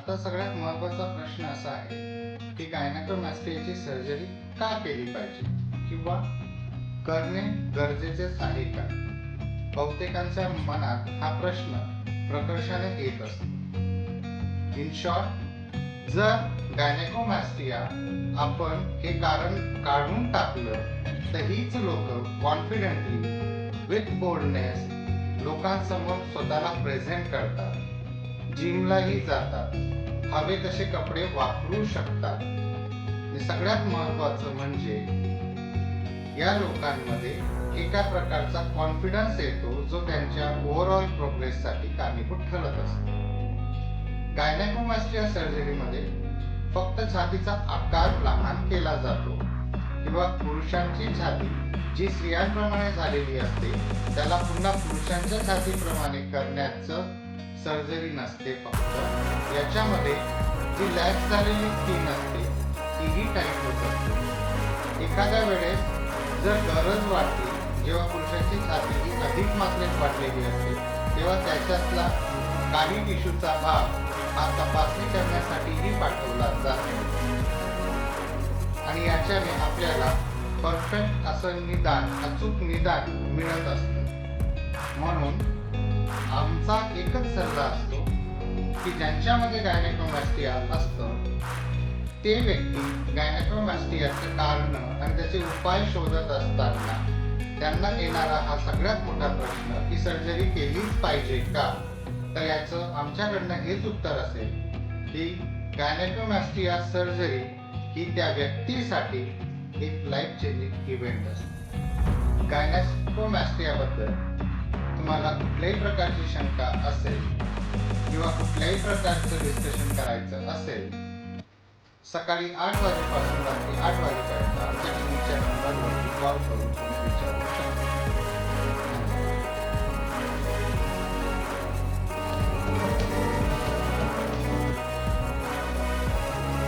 आता सगळ्यात महत्त्वाचा प्रश्न असा आहे की गायनेकोमॅस्टियाची सर्जरी का केली पाहिजे किंवा करणे गरजेचेच आहे का? बहुतेकांच्या मनात हा प्रश्न प्रकर्षाने येत असतो. इन शॉर्ट, जर गायनेकोमॅस्टिया आपण हे कारण काढून टाकलं तर हीच लोक कॉन्फिडेंटली विथ बोल्डनेस लोकांसमोर स्वतःला प्रेझेंट करतात, जिमलाही जातात, हवे तसे कपडे वापरू शकतात आणि सगळ्यात महत्त्वाचं म्हणजे या लोकांमध्ये एका प्रकारचा कॉन्फिडन्स येतो जो त्यांच्या ओव्हरऑल प्रोग्रेससाठी कारणीभूत ठरत असतो. गायनेकोमॅस्टिया सर्जरीमध्ये फक्त छातीचा आकार लहान केला जातो किंवा पुरुषांची छाती जी स्त्रियांप्रमाणे झालेली असते त्याला पुन्हा पुरुषांच्या छातीप्रमाणे करण्याचं सर्जरी नसते. फक्त याच्यामध्ये जी लॅप्स झालेली स्किन असते तीही टाईट होत असते. एखाद्या वेळेस जर गरज वाटली, जेव्हा पुरुषाची छाती ही अधिक मात्रेत वाढलेली असते तेव्हा त्याच्यातला काही टिश्यूचा भाग हा तपासणी करण्यासाठीही पाठवला जातो आणि याच्याने आपल्याला परफेक्ट असं निदान, अचूक निदान मिळत असतं. म्हणून आमचा एकच सल्ला असतो की ज्यांच्यामध्ये गायनेकोमॅस्टिया असतं ते व्यक्ती गायनेकोमॅस्टियाचं कारण आणि त्याचे उपाय शोधत असताना त्यांना येणारा हा सगळ्यात मोठा प्रश्न की सर्जरी केलीच पाहिजे का, तर याचं आमच्याकडनं हेच उत्तर असेल की गायनेकोमॅस्टिया सर्जरी ही त्या व्यक्तीसाठी एक लाईफ चेंजिंग इव्हेंट असते. गायनेकोमॅस्टियाबद्दल तुम्हाला कुठल्याही प्रकारची शंका असेल किंवा कुठल्याही प्रकारचं डिस्कशन करायचं असेल, सकाळी 8 वाजेपासून रात्री 8 वाजेपर्यंत आमच्या टीमच्या नंबरवरती कॉल करून